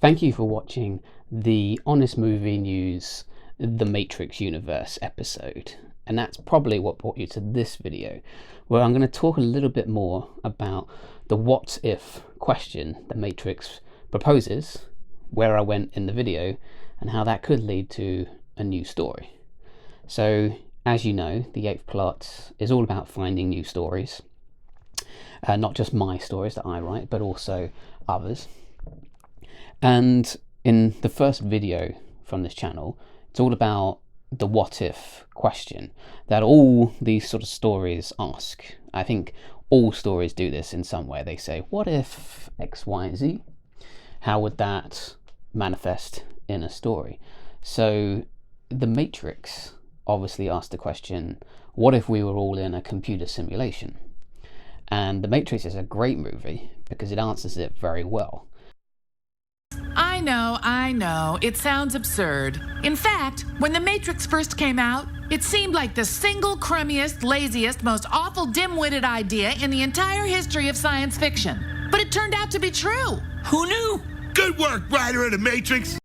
Thank you for watching the Honest Movie News The Matrix Universe episode. And that's probably what brought you to this video, where I'm going to talk a little bit more about the what if question The Matrix proposes, where I went in the video, and how that could lead to a new story. So, as you know, the Eighth Plot is all about finding new stories. Not just my stories that I write, but also others. And in the first video from this channel, it's all about the what if question that all these sort of stories ask. I think all stories do this in some way. They say, what if X, Y, and Z? How would that manifest in a story? So The Matrix obviously asked the question, what if we were all in a computer simulation? And The Matrix is a great movie because it answers it very well. I know, it sounds absurd. In fact, when The Matrix first came out, it seemed like the single crummiest, laziest, most awful dim-witted idea in the entire history of science fiction. But it turned out to be true. Who knew? Good work, writer of The Matrix!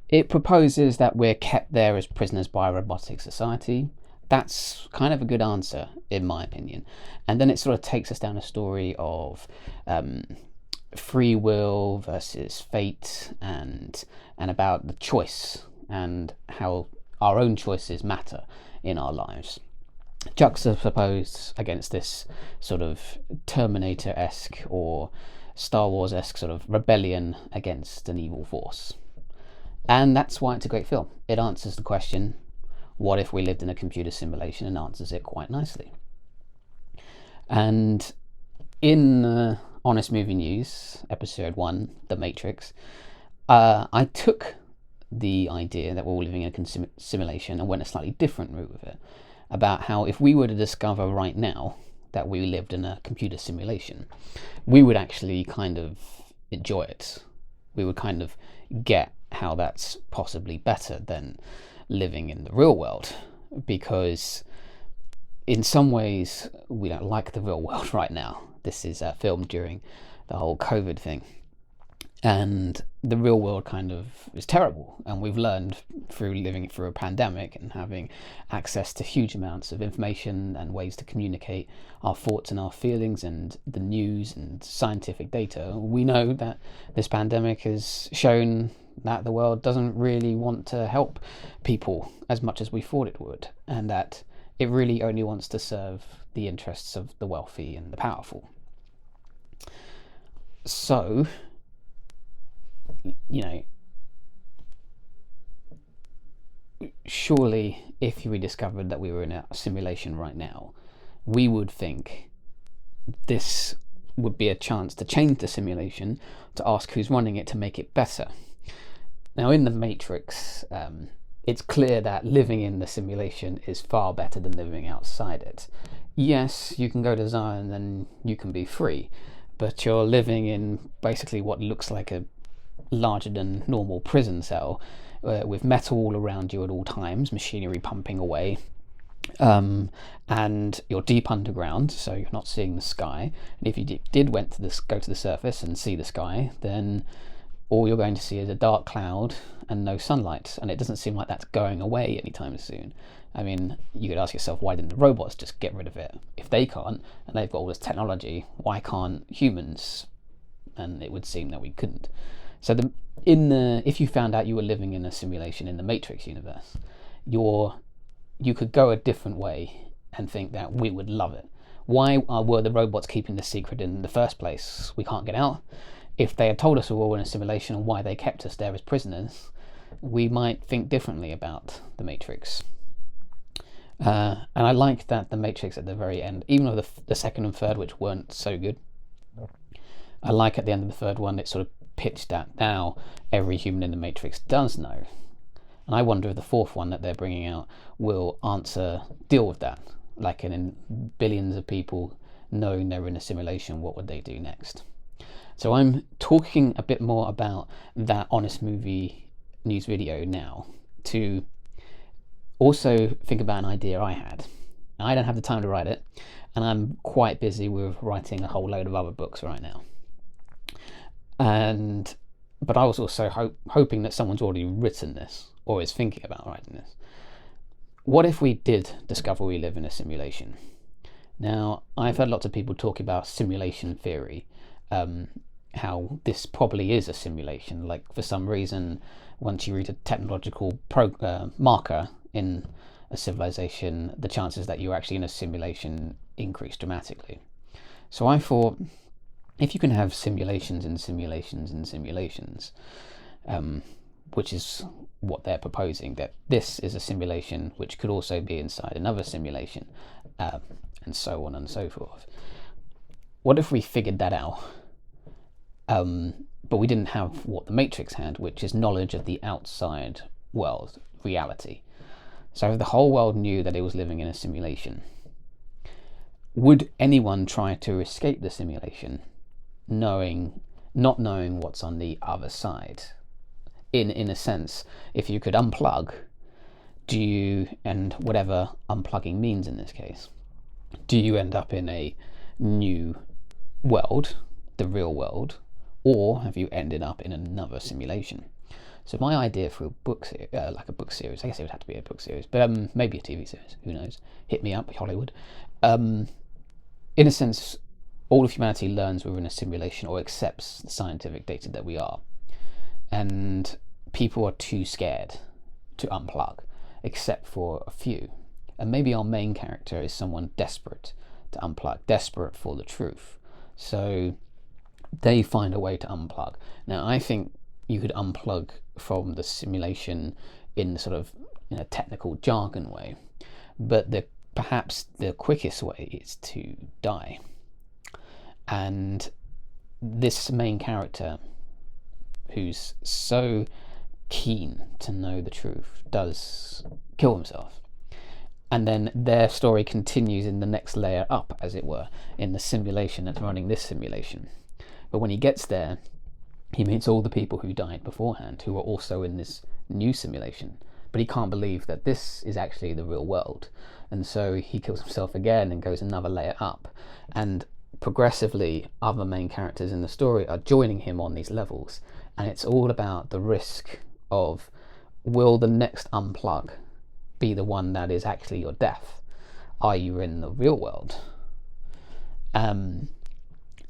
It proposes that we're kept there as prisoners by a robotic society. That's kind of a good answer, in my opinion. And then it sort of takes us down a story of free will versus fate, and about the choice and how our own choices matter in our lives, juxtaposed against this sort of Terminator-esque or Star Wars-esque sort of rebellion against an evil force. And that's why it's a great film. It answers the question, what if we lived in a computer simulation, and answers it quite nicely. And in Honest Movie News, episode 1, The Matrix, I took the idea that we're all living in a simulation and went a slightly different route with it, about how if we were to discover right now that we lived in a computer simulation, we would actually kind of enjoy it. We would kind of get how that's possibly better than living in the real world, because in some ways we don't like the real world right now. This is filmed during the whole COVID thing, and the real world kind of is terrible, and we've learned through living through a pandemic and having access to huge amounts of information and ways to communicate our thoughts and our feelings and the news and scientific data. We know that this pandemic has shown that the world doesn't really want to help people as much as we thought it would, and that it really only wants to serve the interests of the wealthy and the powerful. So, you know, surely if we discovered that we were in a simulation right now, we would think this would be a chance to change the simulation, to ask who's running it to make it better. Now, in The Matrix, it's clear that living in the simulation is far better than living outside it. Yes, you can go to Zion and you can be free, but you're living in basically what looks like a larger than normal prison cell, with metal all around you at all times, machinery pumping away, and you're deep underground, so you're not seeing the sky. And if you did go to the surface and see the sky, then all you're going to see is a dark cloud and no sunlight, and it doesn't seem like that's going away anytime soon. I mean, you could ask yourself, why didn't the robots just get rid of it? If they can't, and they've got all this technology, why can't humans? And it would seem that we couldn't. So if you found out you were living in a simulation in the Matrix universe, you could go a different way and think that we would love it. Why were the robots keeping the secret in the first place? We can't get out. If they had told us we were all in a simulation and why they kept us there as prisoners, we might think differently about The Matrix. And I like that The Matrix at the very end, even though the second and third, which weren't so good, I like at the end of the third one, it sort of pitched that now every human in The Matrix does know. And I wonder if the fourth one that they're bringing out will deal with that. Like in billions of people knowing they're in a simulation, what would they do next? So I'm talking a bit more about that Honest Movie News video now, to also think about an idea I had. I don't have the time to write it, and I'm quite busy with writing a whole load of other books right now. And but I was also hoping that someone's already written this or is thinking about writing this. What if we did discover we live in a simulation? Now, I've heard lots of people talk about simulation theory, how this probably is a simulation. Like, for some reason, once you reach a technological marker in a civilization, the chances that you're actually in a simulation increase dramatically. So I thought, if you can have simulations and simulations and simulations, which is what they're proposing, that this is a simulation which could also be inside another simulation, and so on and so forth. What if we figured that out, but we didn't have what the Matrix had, which is knowledge of the outside world, reality? So if the whole world knew that it was living in a simulation, would anyone try to escape the simulation, not knowing what's on the other side? In a sense, if you could unplug, and whatever unplugging means in this case, do you end up in a new world, the real world, or have you ended up in another simulation? So my idea for a book series, like a book series, I guess it would have to be a book series, but maybe a TV series, who knows? Hit me up, Hollywood. In a sense, all of humanity learns we're in a simulation or accepts the scientific data that we are. And people are too scared to unplug, except for a few. And maybe our main character is someone desperate to unplug, desperate for the truth. So they find a way to unplug. Now, I think you could unplug from the simulation in the sort of technical jargon way, but perhaps the quickest way is to die. And this main character, who's so keen to know the truth, does kill himself. And then their story continues in the next layer up, as it were, in the simulation that's running this simulation. But when he gets there, he meets all the people who died beforehand, who are also in this new simulation. But he can't believe that this is actually the real world. And so he kills himself again and goes another layer up. And progressively, other main characters in the story are joining him on these levels. And it's all about the risk of, will the next unplug be the one that is actually your death? Are you in the real world?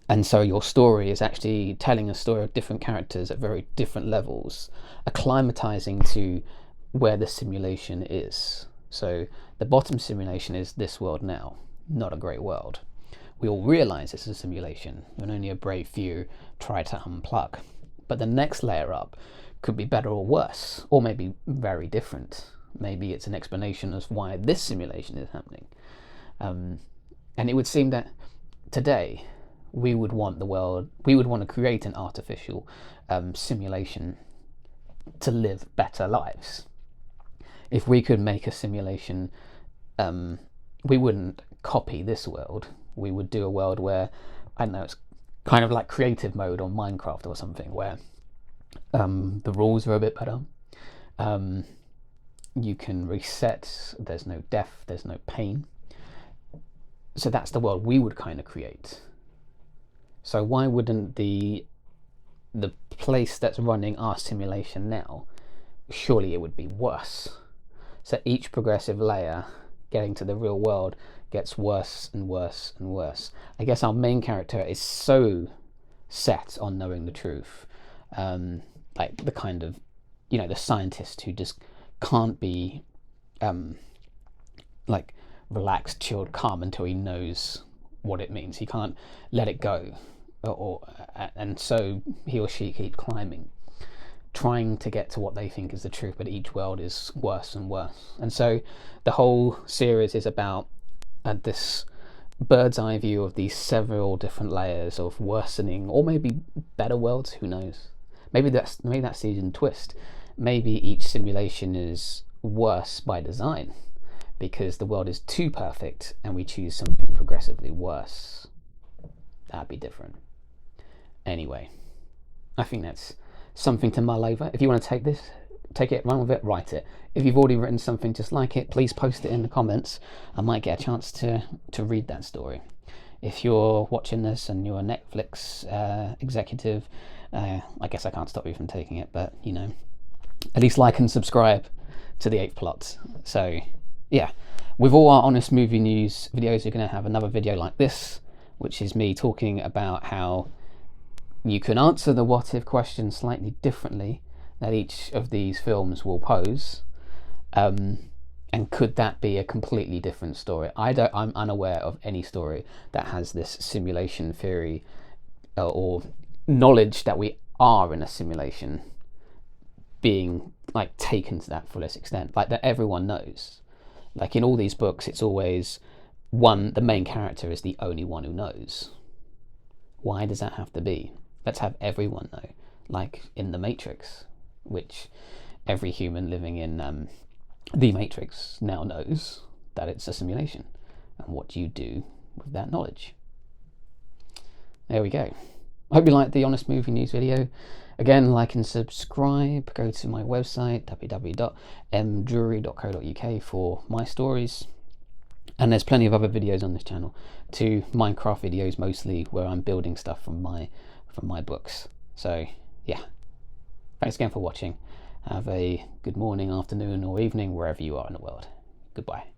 And so your story is actually telling a story of different characters at very different levels, acclimatizing to where the simulation is. So the bottom simulation is this world now, not a great world. We all realize this is a simulation, and only a brave few try to unplug. But the next layer up could be better or worse, or maybe very different. Maybe it's an explanation as why this simulation is happening. And it would seem that today we would want to create an artificial simulation to live better lives. If we could make a simulation, we wouldn't copy this world. We would do a world where, I don't know, it's kind of like creative mode on Minecraft or something, where the rules are a bit better. You can reset, there's no death, there's no pain. So that's the world we would kind of create. So why wouldn't the place that's running our simulation now, surely it would be worse. So each progressive layer getting to the real world gets worse and worse and worse. I guess our main character is so set on knowing the truth, like the kind of, the scientist who just can't be like relaxed, chilled, calm until he knows what it means. He can't let it go, and so he or she keep climbing, trying to get to what they think is the truth, but each world is worse and worse. And so the whole series is about this bird's eye view of these several different layers of worsening, or maybe better worlds, who knows? Maybe that's the season twist. Maybe each simulation is worse by design, because the world is too perfect and we choose something progressively worse. That'd be different. Anyway, I think that's something to mull over. If you want to take it, run with it, write it. If you've already written something just like it, please post it in the comments. I might get a chance to read that story. If you're watching this and you're a Netflix executive, I guess I can't stop you from taking it, but you know, at least like and subscribe to the 8th Plot. So yeah, with all our honest movie news videos, you're going to have another video like this, which is me talking about how you can answer the what if question slightly differently that each of these films will pose, and could that be a completely different story? I'm unaware of any story that has this simulation theory or knowledge that we are in a simulation being like taken to that fullest extent, like that everyone knows. Like in all these books, it's always the main character is the only one who knows. Why does that have to be? Let's have everyone know, like in The Matrix, which every human living in The Matrix now knows that it's a simulation. And what do you do with that knowledge? There we go. I hope you liked the Honest Movie News video. Again, like and subscribe. Go to my website, www.mjury.co.uk for my stories. And there's plenty of other videos on this channel, too. Minecraft videos mostly, where I'm building stuff from my books. So yeah, thanks again for watching. Have a good morning, afternoon or evening wherever you are in the world. Goodbye.